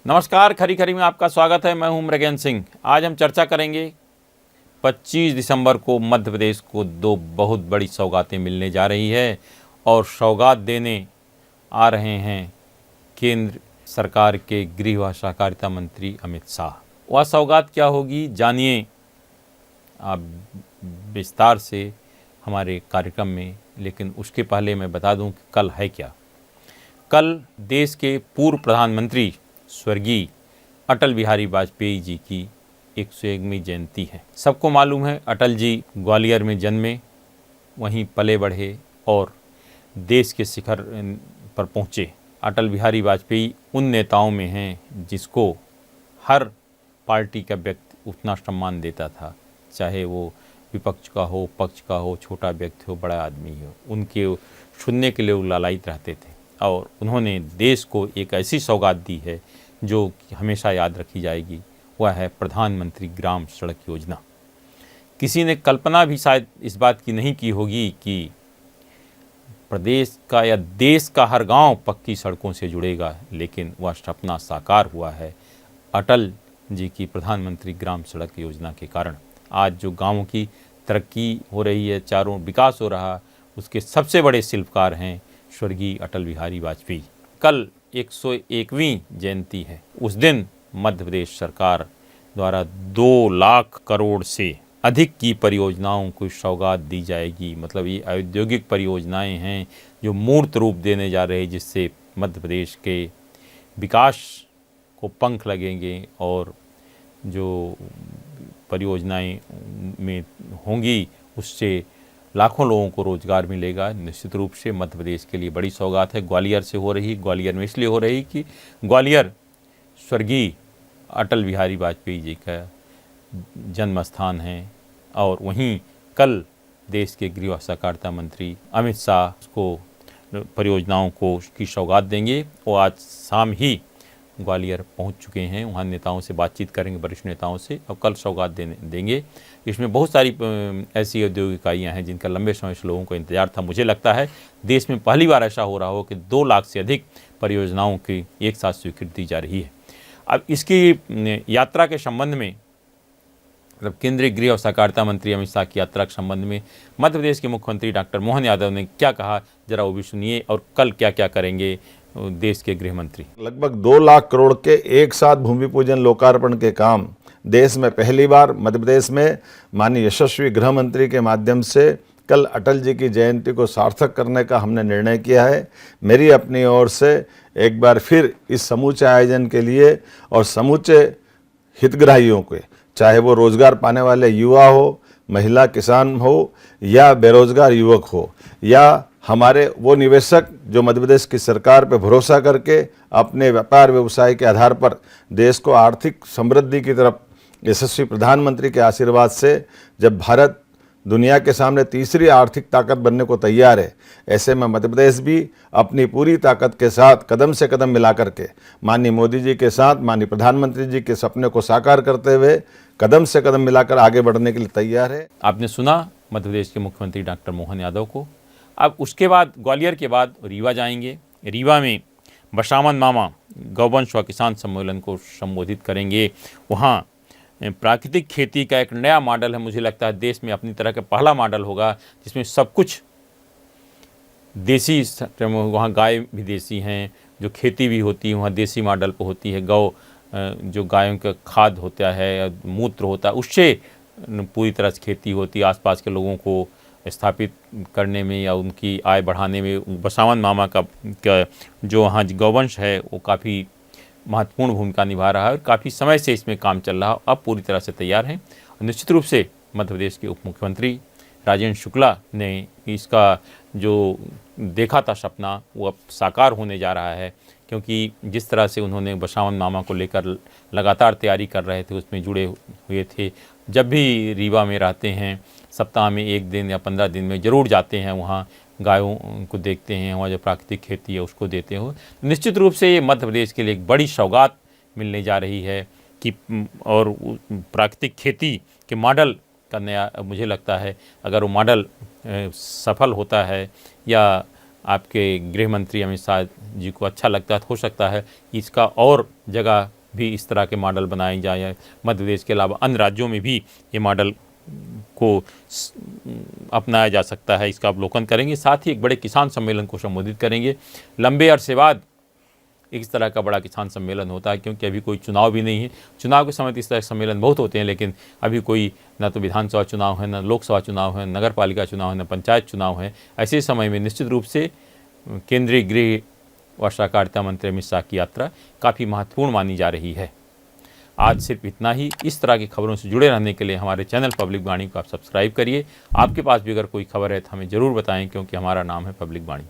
नमस्कार, खरी खरी में आपका स्वागत है। मैं हूं मृगेन सिंह। आज हम चर्चा करेंगे 25 दिसंबर को मध्य प्रदेश को दो बहुत बड़ी सौगातें मिलने जा रही है और सौगात देने आ रहे हैं केंद्र सरकार के गृह व सहकारिता मंत्री अमित शाह। वह सौगात क्या होगी, जानिए आप विस्तार से हमारे कार्यक्रम में। लेकिन उसके पहले मैं बता दूं कि कल है क्या। कल देश के पूर्व प्रधानमंत्री स्वर्गीय अटल बिहारी वाजपेयी जी की 101वीं जयंती है। सबको मालूम है अटल जी ग्वालियर में जन्मे, वहीं पले बढ़े और देश के शिखर पर पहुँचे। अटल बिहारी वाजपेयी उन नेताओं में हैं जिसको हर पार्टी का व्यक्ति उतना सम्मान देता था, चाहे वो विपक्ष का हो, पक्ष का हो, छोटा व्यक्ति हो, बड़ा आदमी हो। उनके सुनने के लिए वो लालायित रहते थे और उन्होंने देश को एक ऐसी सौगात दी है जो हमेशा याद रखी जाएगी। वह है प्रधानमंत्री ग्राम सड़क योजना। किसी ने कल्पना भी शायद इस बात की नहीं की होगी कि प्रदेश का या देश का हर गांव पक्की सड़कों से जुड़ेगा, लेकिन वह सपना साकार हुआ है अटल जी की प्रधानमंत्री ग्राम सड़क योजना के कारण। आज जो गांवों की तरक्की हो रही है, चारों विकास हो रहा, उसके सबसे बड़े शिल्पकार हैं स्वर्गीय अटल बिहारी वाजपेयी। कल 101वीं जयंती है। उस दिन मध्य प्रदेश सरकार द्वारा 2 लाख करोड़ से अधिक की परियोजनाओं को सौगात दी जाएगी। मतलब ये औद्योगिक परियोजनाएं हैं जो मूर्त रूप देने जा रहे हैं, जिससे मध्य प्रदेश के विकास को पंख लगेंगे और जो परियोजनाएं में होंगी उससे लाखों लोगों को रोजगार मिलेगा। निश्चित रूप से मध्य प्रदेश के लिए बड़ी सौगात है। ग्वालियर से हो रही, ग्वालियर में इसलिए हो रही कि ग्वालियर स्वर्गीय अटल बिहारी वाजपेयी जी का जन्म स्थान है और वहीं कल देश के गृह सहकारिता मंत्री अमित शाह को परियोजनाओं को की सौगात देंगे। वो आज शाम ही ग्वालियर पहुंच चुके हैं। वहां नेताओं से बातचीत करेंगे, वरिष्ठ नेताओं से, और कल सौगात देंगे। इसमें बहुत सारी ऐसी औद्योगिक इकाइयाँ हैं जिनका लंबे समय से लोगों को इंतजार था। मुझे लगता है देश में पहली बार ऐसा हो रहा हो कि 2 लाख से अधिक परियोजनाओं की एक साथ स्वीकृति दी जा रही है। अब इसकी यात्रा के संबंध में, मतलब केंद्रीय गृह और सहकारिता मंत्री अमित शाह की यात्रा के संबंध में मध्य प्रदेश के मुख्यमंत्री डॉक्टर मोहन यादव ने क्या कहा, जरा वो भी सुनिए। और कल क्या क्या करेंगे देश के गृह मंत्री। लगभग 2 लाख करोड़ के एक साथ भूमि पूजन लोकार्पण के काम देश में पहली बार मध्य प्रदेश में माननीय यशस्वी गृह मंत्री के माध्यम से कल अटल जी की जयंती को सार्थक करने का हमने निर्णय किया है। मेरी अपनी ओर से एक बार फिर इस समूचे आयोजन के लिए और समूचे हितग्राहियों के, चाहे वो रोजगार पाने वाले युवा हो, महिला किसान हो या बेरोजगार युवक हो, या हमारे वो निवेशक जो मध्य प्रदेश की सरकार पर भरोसा करके अपने व्यापार व्यवसाय के आधार पर देश को आर्थिक समृद्धि की तरफ यशस्वी प्रधानमंत्री के आशीर्वाद से जब भारत दुनिया के सामने तीसरी आर्थिक ताकत बनने को तैयार है, ऐसे में मध्य प्रदेश भी अपनी पूरी ताकत के साथ कदम से कदम मिला करके माननीय मोदी जी के साथ माननीय प्रधानमंत्री जी के सपने को साकार करते हुए कदम से कदम मिलाकर आगे बढ़ने के लिए तैयार है। आपने सुना मध्य प्रदेश के मुख्यमंत्री डॉक्टर मोहन यादव को। अब उसके बाद ग्वालियर के बाद रीवा जाएंगे। रीवा में बसावन मामा गौवंश व किसान सम्मेलन को संबोधित करेंगे। वहाँ प्राकृतिक खेती का एक नया मॉडल है, मुझे लगता है देश में अपनी तरह का पहला मॉडल होगा जिसमें सब कुछ देसी। वहाँ गाय भी देसी हैं, जो खेती भी होती है वहाँ देसी मॉडल पर होती है। गौ जो गायों का खाद होता है, मूत्र होता है, उससे पूरी तरह से खेती होती है। आसपास के लोगों को स्थापित करने में या उनकी आय बढ़ाने में बसावन मामा का जो वहाँ गौवंश है वो काफ़ी महत्वपूर्ण भूमिका निभा रहा है और काफ़ी समय से इसमें काम चल रहा है। अब पूरी तरह से तैयार है। निश्चित रूप से मध्य प्रदेश के उप मुख्यमंत्री राजेंद्र शुक्ला ने इसका जो देखा था सपना वो अब साकार होने जा रहा है, क्योंकि जिस तरह से उन्होंने बसावन मामा को लेकर लगातार तैयारी कर रहे थे, उसमें जुड़े हुए थे। जब भी रीवा में रहते हैं, सप्ताह में 1 दिन या 15 दिन में ज़रूर जाते हैं, वहाँ गायों को देखते हैं, वहाँ जो प्राकृतिक खेती है उसको देते हो। निश्चित रूप से ये मध्य प्रदेश के लिए एक बड़ी सौगात मिलने जा रही है कि और प्राकृतिक खेती के मॉडल का नया, मुझे लगता है अगर वो मॉडल सफल होता है या आपके गृह मंत्री अमित शाह जी को अच्छा लगता हो सकता है कि इसका और जगह भी इस तरह के मॉडल बनाए जाए, मध्य प्रदेश के अलावा अन्य राज्यों में भी ये मॉडल को अपनाया जा सकता है। इसका अवलोकन करेंगे, साथ ही एक बड़े किसान सम्मेलन को संबोधित करेंगे। लंबे अरसे बाद इस तरह का बड़ा किसान सम्मेलन होता है, क्योंकि अभी कोई चुनाव भी नहीं है। चुनाव के समय तो इस तरह के सम्मेलन बहुत होते हैं, लेकिन अभी कोई न तो विधानसभा चुनाव है, न लोकसभा चुनाव है, नगर पालिका चुनाव है, न पंचायत चुनाव है। ऐसे समय में निश्चित रूप से केंद्रीय गृह व सहकारिता मंत्री अमित शाह की यात्रा काफ़ी महत्वपूर्ण मानी जा रही है। आज सिर्फ इतना ही। इस तरह की खबरों से जुड़े रहने के लिए हमारे चैनल पब्लिक वाणी को आप सब्सक्राइब करिए। आपके पास भी अगर कोई खबर है तो हमें ज़रूर बताएं, क्योंकि हमारा नाम है पब्लिक वाणी।